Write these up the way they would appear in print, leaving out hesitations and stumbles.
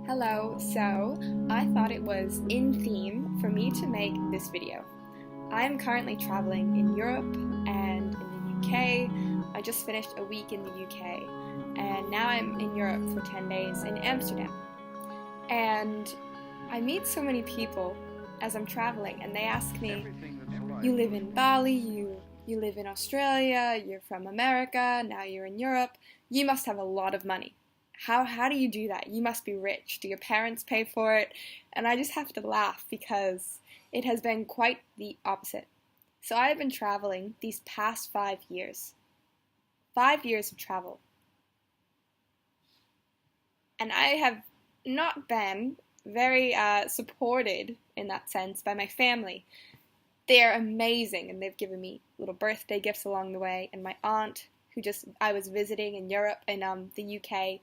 Hello, so I thought it was in theme for me to make this video. I am currently traveling in Europe and in the UK. I just finished a week in the UK and now I'm in Europe for 10 days in Amsterdam. And I meet so many people as I'm traveling and they ask me, you live in Bali, you live in Australia, you're from America, now you're in Europe, you must have a lot of money. How do you do that? You must be rich. Do your parents pay for it? And I just have to laugh because it has been quite the opposite. So I have been traveling these past 5 years. 5 years of travel. And I have not been very supported in that sense by my family. They're amazing and they've given me little birthday gifts along the way. And my aunt, I was visiting in Europe and the UK,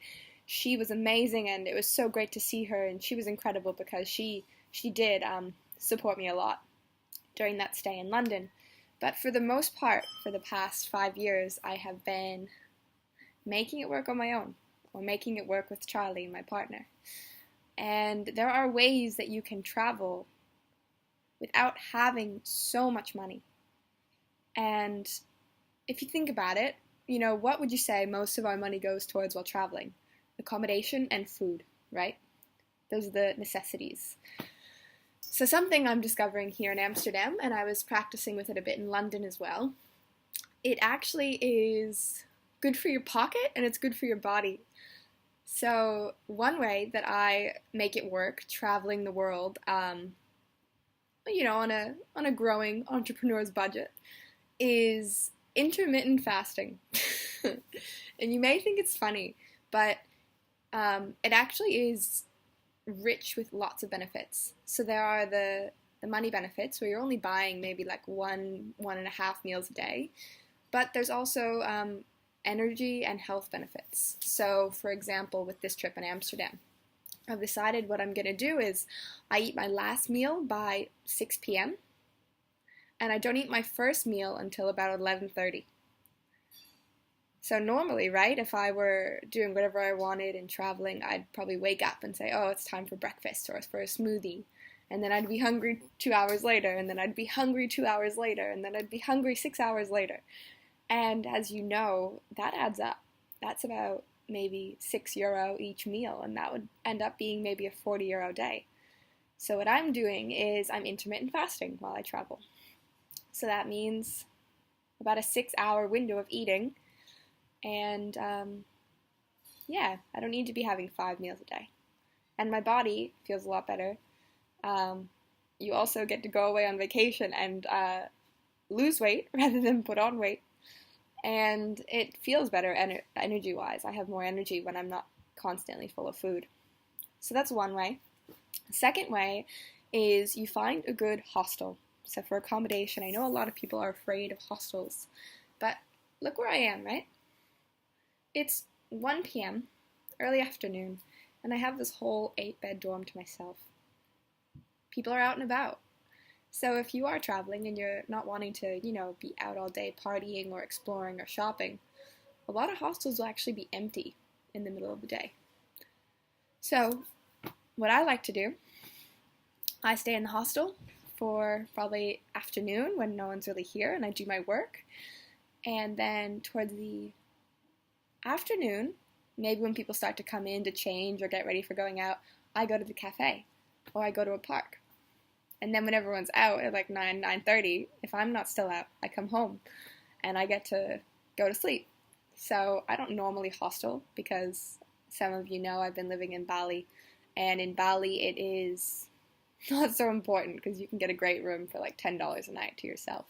she was amazing and it was so great to see her, and she was incredible because she did support me a lot during that stay in London. But for the most part, for the past 5 years, I have been making it work on my own, or making it work with Charlie, my partner. And there are ways that you can travel without having so much money. And if you think about it, what would you say most of our money goes towards while traveling? Accommodation and food, right? Those are the necessities. So something I'm discovering here in Amsterdam, and I was practicing with it a bit in London as well, it actually is good for your pocket and it's good for your body. So one way that I make it work traveling the world, on a growing entrepreneur's budget, is intermittent fasting. And you may think it's funny, but it actually is rich with lots of benefits. So there are the money benefits where you're only buying maybe like one and a half meals a day, but there's also energy and health benefits. So for example, with this trip in Amsterdam, I've decided what I'm going to do is I eat my last meal by 6 p.m. and I don't eat my first meal until about 11:30. So normally, right, if I were doing whatever I wanted and traveling, I'd probably wake up and say, oh, it's time for breakfast or for a smoothie. And then I'd be hungry 2 hours later, and then I'd be hungry 2 hours later, and then I'd be hungry 6 hours later. And as you know, that adds up. That's about maybe €6 each meal, and that would end up being maybe a €40 day. So what I'm doing is I'm intermittent fasting while I travel. So that means about a 6-hour window of eating. And I don't need to be having 5 meals a day. And my body feels a lot better. You also get to go away on vacation and lose weight rather than put on weight. And it feels better energy-wise. I have more energy when I'm not constantly full of food. So that's one way. The second way is you find a good hostel. So for accommodation, I know a lot of people are afraid of hostels, but look where I am, right? It's 1 p.m., early afternoon, and I have this whole 8-bed dorm to myself. People are out and about. So if you are traveling and you're not wanting to, be out all day partying or exploring or shopping, a lot of hostels will actually be empty in the middle of the day. So what I like to do, I stay in the hostel for probably afternoon when no one's really here and I do my work. And then towards the afternoon, maybe when people start to come in to change or get ready for going out, I go to the cafe or I go to a park. And then when everyone's out at like 9:30, if I'm not still out, I come home and I get to go to sleep. So I don't normally hostel because some of you know I've been living in Bali, and in Bali it is not so important because you can get a great room for like $10 a night to yourself.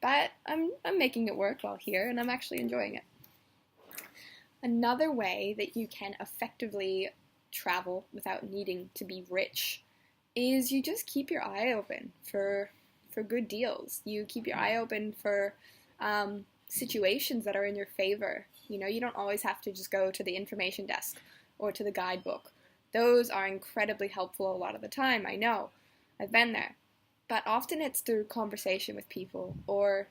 But I'm making it work while here, and I'm actually enjoying it. Another way that you can effectively travel without needing to be rich is you just keep your eye open for good deals. You keep your eye open for situations that are in your favor. You don't always have to just go to the information desk or to the guidebook. Those are incredibly helpful a lot of the time, I know. I've been there. But often it's through conversation with people or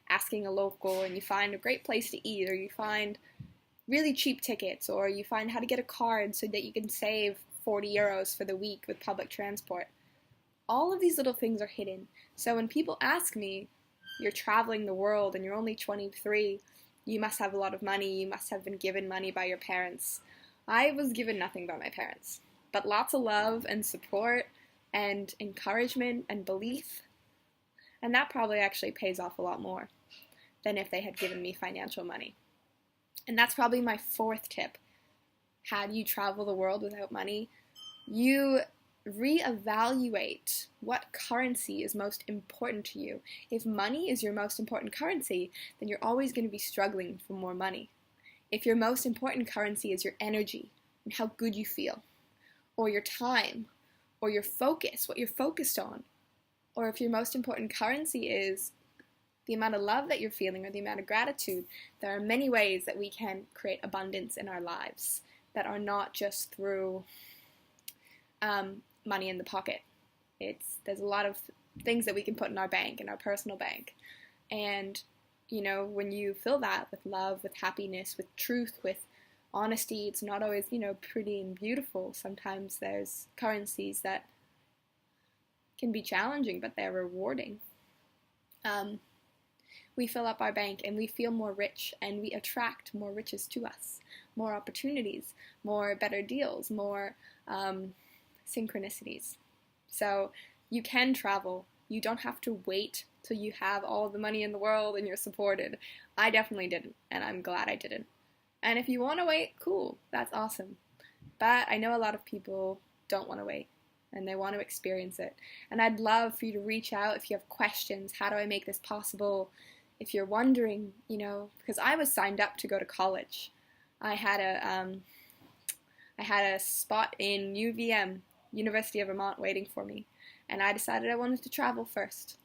asking a local, and you find a great place to eat, or you find really cheap tickets, or you find how to get a card so that you can save 40 euros for the week with public transport. All of these little things are hidden. So when people ask me, you're traveling the world and you're only 23, you must have a lot of money, you must have been given money by your parents. I was given nothing by my parents, but lots of love and support and encouragement and belief. And that probably actually pays off a lot more than if they had given me financial money. And that's probably my fourth tip. How do you travel the world without money? You reevaluate what currency is most important to you. If money is your most important currency, then you're always going to be struggling for more money. If your most important currency is your energy and how good you feel, or your time, or your focus, what you're focused on, or if your most important currency is the amount of love that you're feeling or the amount of gratitude, there are many ways that we can create abundance in our lives that are not just through money in the pocket. There's a lot of things that we can put in our bank, in our personal bank. And, when you fill that with love, with happiness, with truth, with honesty, it's not always, pretty and beautiful. Sometimes there's currencies that can be challenging, but they're rewarding. We fill up our bank and we feel more rich, and we attract more riches to us, more opportunities, more better deals, more synchronicities. So you can travel. You don't have to wait till you have all the money in the world and you're supported. I definitely didn't, and I'm glad I didn't. And if you want to wait, cool, that's awesome. But I know a lot of people don't want to wait, and they want to experience it. And I'd love for you to reach out if you have questions. How do I make this possible? If you're wondering, because I was signed up to go to college. I had a spot in UVM, University of Vermont, waiting for me. And I decided I wanted to travel first.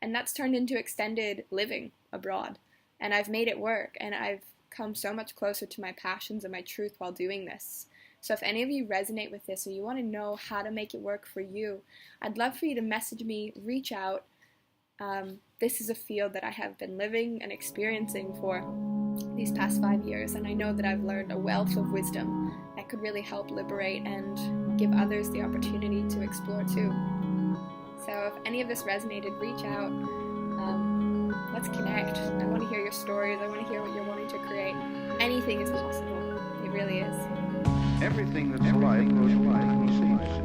And that's turned into extended living abroad. And I've made it work, and I've come so much closer to my passions and my truth while doing this. So if any of you resonate with this, or you want to know how to make it work for you, I'd love for you to message me, reach out. This is a field that I have been living and experiencing for these past 5 years, and I know that I've learned a wealth of wisdom that could really help liberate and give others the opportunity to explore too. So if any of this resonated, reach out. Let's connect. I want to hear your stories. I want to hear what you're wanting to create. Anything is possible. It really is. Everything that's alive goes alive.